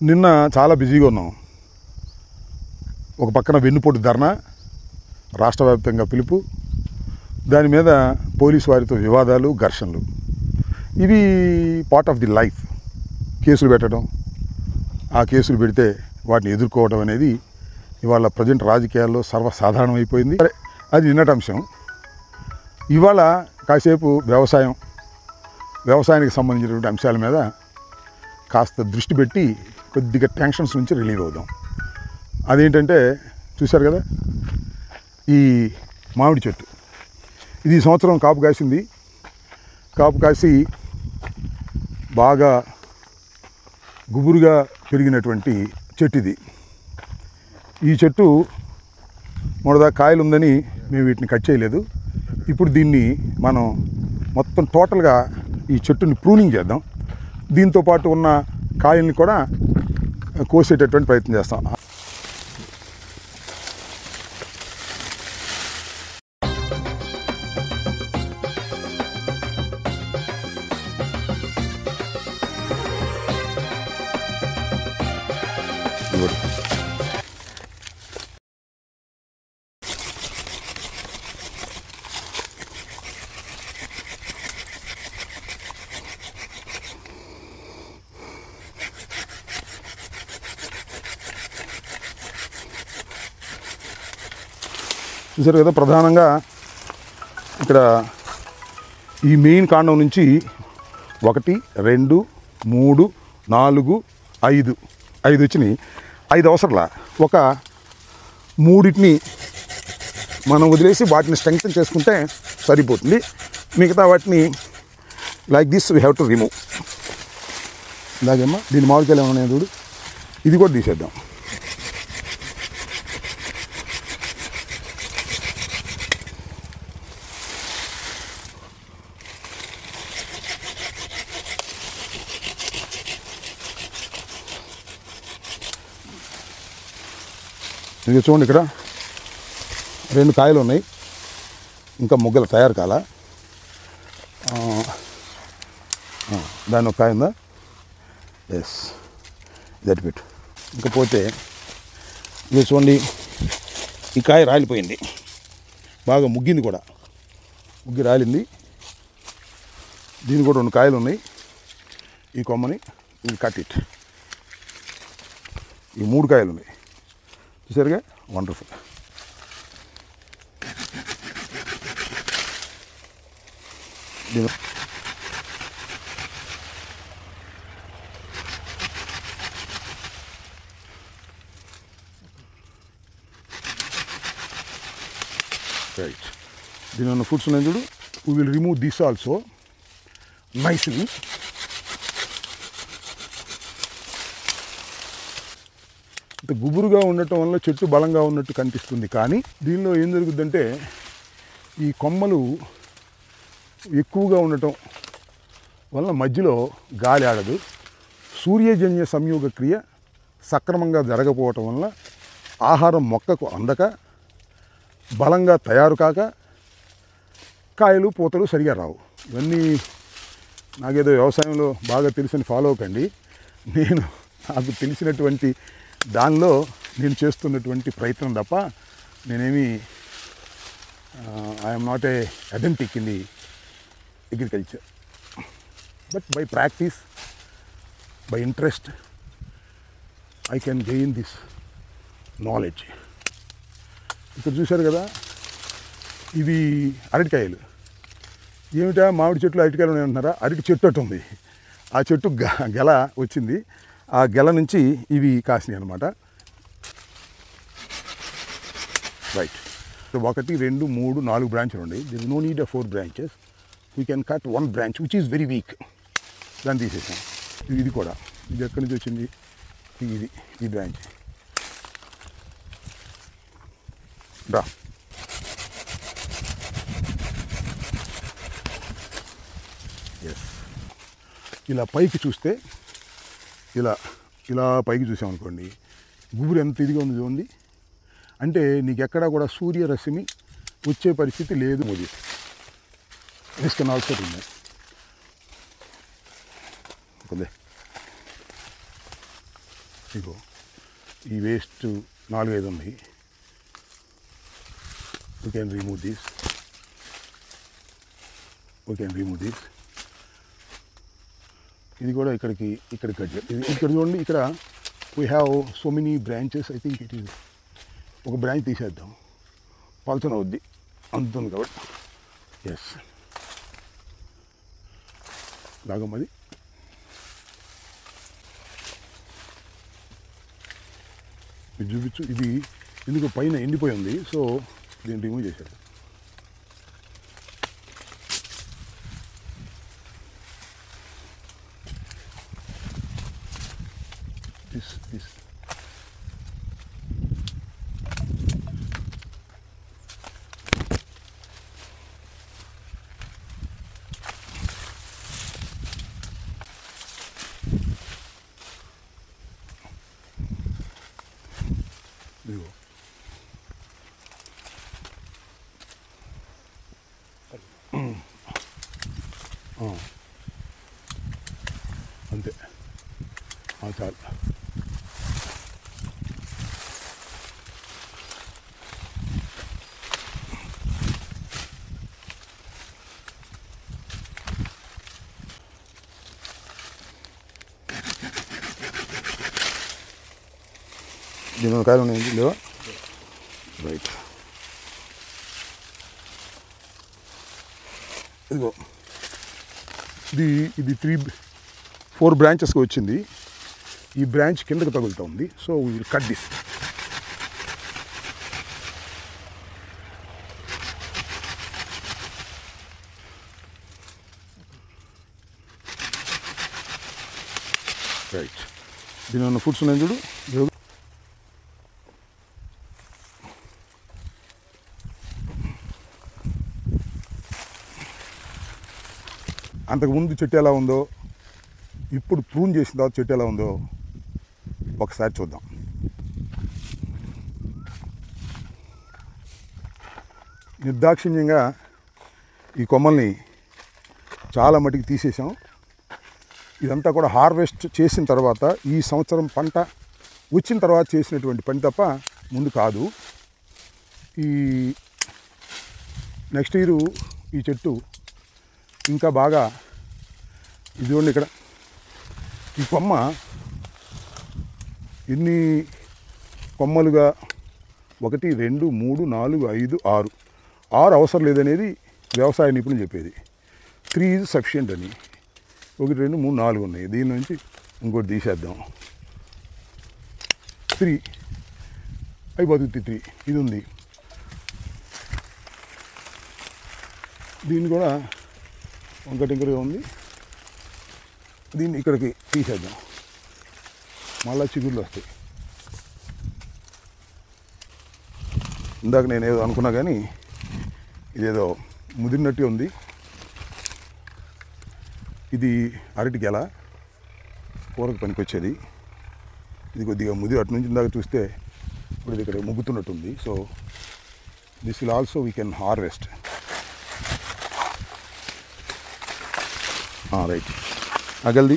నిన్న చాలా బిజీగా ఉన్నాం. ఒక పక్కన వెన్నుపోటు ధర్నా, రాష్ట్ర వ్యాప్తంగా పిలుపు, దాని మీద పోలీసు వారితో వివాదాలు, ఘర్షణలు. ఇవి పార్ట్ ఆఫ్ ది లైఫ్. కేసులు పెట్టడం, ఆ కేసులు పెడితే వాటిని ఎదుర్కోవడం అనేది ఇవాళ ప్రజెంట్ రాజకీయాల్లో సర్వసాధారణం అయిపోయింది. అది నిన్నటి అంశం. ఇవాళ కాసేపు వ్యవసాయానికి సంబంధించినటువంటి అంశాల మీద కాస్త దృష్టి పెట్టి కొద్దిగా టెన్షన్స్ నుంచి రిలీవ్ అవుదాం. అదేంటంటే చూశారు కదా, ఈ మామిడి చెట్టు ఇది ఈ సంవత్సరం కాపు కాసింది. కాపు కాసి బాగా గుబురుగా పెరిగినటువంటి చెట్టు ఇది. ఈ చెట్టు మొదట కాయలు ఉందని మేము వీటిని కట్ చేయలేదు. ఇప్పుడు దీన్ని మనం మొత్తం టోటల్గా ఈ చెట్టుని ప్రూనింగ్ చేద్దాం. దీంతోపాటు ఉన్న కాయల్ని కూడా కోసేటటువంటి ప్రయత్నం చేస్తాం. చూసారు కదా, ప్రధానంగా ఇక్కడ ఈ మెయిన్ కాండం నుంచి 1, 2, 3, 4, 5 వచ్చినాయి. 5 అవసరంలా, ఒక 3టిని మనం వదిలేసి వాటిని స్ట్రెంగ్తన్ చేసుకుంటే సరిపోతుంది. మిగతా వాటిని like this we have to remove. ఇలాగేమ్మా దీని మామిడికాయలు ఏమన్నా చూడు, ఇది కూడా తీసేద్దాం. ఇది చూడండి, ఇక్కడ 2 కాయలు ఉన్నాయి, ఇంకా ముగ్గలు తయారు కాల. దాని ఒక కాయ ఉందా? Yes, that bit. ఇంకపోతే ఇది చూడండి, ఈ కాయ రాలిపోయింది, బాగా ముగ్గింది కూడా, ముగ్గి రాలింది. దీని కూడా 2 కాయలు ఉన్నాయి. ఈ కొమ్మని ఇది కట్ ఇట్. ఈ 3 కాయలు ఉన్నాయి, చూసారుగా, వండర్ఫుల్. రైట్, దీని ఉన్న ఫుడ్స్ ఉన్నాయి చూడు. We will remove this also nicely. ఇంత గుబురుగా ఉండటం వల్ల చెట్టు బలంగా ఉన్నట్టు కనిపిస్తుంది. కానీ దీనిలో ఏం జరుగుతుందంటే, ఈ కొమ్మలు ఎక్కువగా ఉండటం వల్ల మధ్యలో గాలి ఆడదు. సూర్యజన్య సంయోగ క్రియ సక్రమంగా జరగకపోవటం వల్ల ఆహారం మొక్కకు అందక, బలంగా తయారు కాక, కాయలు పూతలు సరిగా రావు. ఇవన్నీ నాకేదో వ్యవసాయంలో బాగా తెలుసని ఫాలో అవ్వకండి. నాకు తెలిసినటువంటి దానిలో నేను చేస్తున్నటువంటి ప్రయత్నం తప్ప నేనేమి I'm not a authentic in the agriculture. But by practice, by interest, I can gain this knowledge. ఇక్కడ చూశారు కదా, ఇవి అరటికాయలు. ఏమిటా మామిడి చెట్లు అరటికాయలు ఉన్నాయి అంటున్నారా? అరటి చెట్టు అటు ఉంది, ఆ చెట్టు గెల వచ్చింది, ఆ గెల నుంచి ఇవి కాసినాయి అనమాట. రైట్, 1, 2, 3, 4 బ్రాంచ్లు ఉన్నాయి. There is no need of 4 branches. We can cut 1 branch which is very weak. దాన్ని తీసేసాం. ఇది కూడా, ఇది ఎక్కడి నుంచి వచ్చింది? ఈ బ్రాంచ్ రా. ఎస్, ఇలా పైకి చూస్తే, ఇలా పైకి చూసామనుకోండి, గుబురు ఎంత ఇదిగా ఉంది చూడండి. అంటే నీకు ఎక్కడా కూడా సూర్యరశ్మి వచ్చే పరిస్థితి లేదు. మోదీ దిస్ కెన్ ఆల్సో రిమూవ్. ఇగో ఈ వేస్ట్ 4-5 ఉన్నాయి. we can remove this. ఇది కూడా ఇక్కడికి కట్ చేయాలి. ఇక్కడ చూడండి, ఇక్కడ we have so many branches. I think it is ఒక బ్రాంచ్ తీసేద్దాం, పల్చన అవుద్ది అందుతుంది కాబట్టి. ఎస్ లాగమ్మది. ఇది చూపించు. ఇది ఎందుకు పైన ఎండిపోయి ఉంది, సో దీన్ని రిమూవ్ చేశారు. this అంతే చాలు. దీని కాయలు ఉన్నాయి లేవా? రైట్. ఇదిగో ఇది 3-4 బ్రాంచెస్కి వచ్చింది. ఈ బ్రాంచ్ కిందకి తగులుతూ ఉంది. So we will cut this. Right. దీని ఉన్న ఫుడ్స్ ఉన్నాయి చూడు. అంతకుముందు చెట్టు ఎలా ఉందో, ఇప్పుడు ప్రూన్ చేసిన తర్వాత చెట్టు ఎలా ఉందో ఒకసారి చూద్దాం. నిర్దాక్షిణ్యంగా ఈ కొమ్మల్ని చాలా మటుకు తీసేసాం. ఇదంతా కూడా హార్వెస్ట్ చేసిన తర్వాత, ఈ సంవత్సరం పంట వచ్చిన తర్వాత చేసినటువంటి పని తప్ప ముందు కాదు. ఈ నెక్స్ట్ ఇయర్ ఈ చెట్టు ఇంకా బాగా, ఇదిగోండి ఇక్కడ ఈ కొమ్మ ఎన్ని కొమ్మలుగా 1 2 3 4 5 6 అవసరం లేదనేది వ్యవసాయ నిపుణులు చెప్పేది. 3 ఈజ్ సఫిషియంట్ అని. 1 2 3 4 ఉన్నాయి. దీని నుంచి ఇంకోటి తీసేద్దాం. 3 అయిపోతుంది. 3 ఇది ఉంది. దీన్ని కూడా ఇంకొకటి ఉంది. దీన్ని ఇక్కడికి తీసేద్దాం. మళ్ళీ చిగుర్లు వస్తాయి. ఇందాక నేను ఏదో అనుకున్నా కానీ ఇదేదో ముదిరినట్టు ఉంది. ఇది అరటి గెల, కూరకు పనికొచ్చేది. ఇది కొద్దిగా ముదిరి, అటు నుంచి ఇందాక చూస్తే ఇప్పుడు ఇది ఇక్కడ ముగ్గుతున్నట్టుంది. So this will also we can harvest. Right. అగల్ది.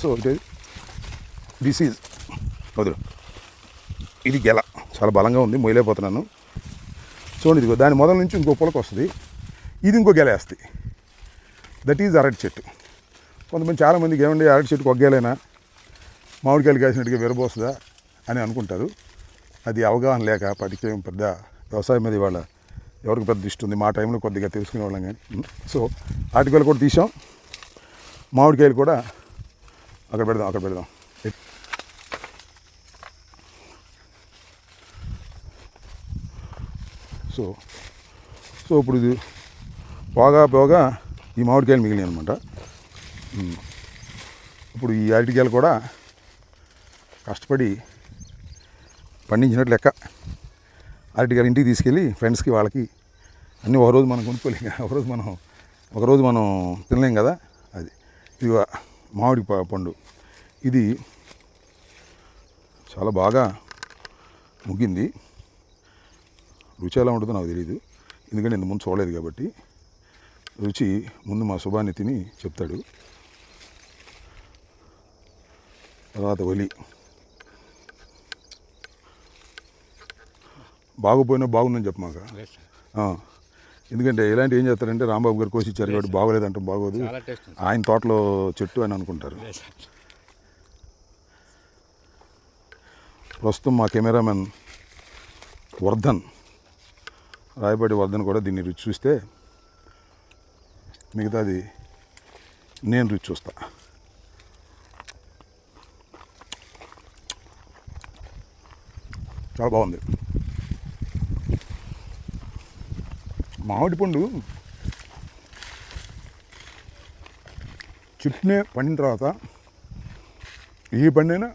సో దిస్ ఈజ్ వదులు. ఇది గెల చాలా బలంగా ఉంది, మొయ్యలేకపోతున్నాను. చూడండి, ఇదిగో దాని మొదల నుంచి ఇంకో పొలకు వస్తుంది. ఇది ఇంకో గెల వేస్తుంది. దట్ ఈజ్ అరటి చెట్టు. కొంతమంది చాలామందికి ఏమండి అరటి చెట్టుకు ఒక గెలైనా మామిడికాయలు కాసినట్టుగా విరబోస్తుందా అని అనుకుంటారు. అది అవగాహన లేక పరిచయం పెద్ద వ్యవసాయం మీద ఇవాళ ఎవరికి పెద్ద దృష్టి ఉంది. మా టైంలో కొద్దిగా తెలుసుకునే వాళ్ళం కానీ. సో అరటికాయలు కూడా తీసాం, మామిడికాయలు కూడా అక్కడ పెడదాం. సో ఇప్పుడు ఇది పోగా ఈ మామిడికాయలు మిగిలినాయి అనమాట. ఇప్పుడు ఈ అరటికాయలు కూడా కష్టపడి పండించినట్లు లెక్క. అరటికాయలు ఇంటికి తీసుకెళ్ళి ఫ్రెండ్స్కి వాళ్ళకి అన్నీ ఒకరోజు మనం కొనుక్కోలేం, ఒకరోజు మనం తినలేం కదా. అది ఇది మామిడి పండు. ఇది చాలా బాగా ముగ్గింది. రుచి ఎలా ఉంటుందో నాకు తెలియదు, ఎందుకంటే ఇంత ముందు చూడలేదు కాబట్టి. రుచి ముందు మా శుభాన్ని తిని చెప్తాడు. తర్వాత ఒలి. బాగోపోయినా బాగుందని చెప్పమాక. ఎందుకంటే ఇలాంటి ఏం చేస్తారంటే రాంబాబు గారు కోసి ఇచ్చారు కాబట్టి బాగోలేదంటే బాగోదు, ఆయన తోటలో చెట్టు అని అనుకుంటారు. ప్రస్తుతం మా కెమెరామెన్ వర్ధన్, రాయపాటి వర్ధన్ కూడా దీన్ని రుచి చూస్తే మిగతాది నేను రుచి చూస్తా. చాలా బాగుంది. మామిడి పండు చెట్టునే పండిన తర్వాత ఈ పండైనా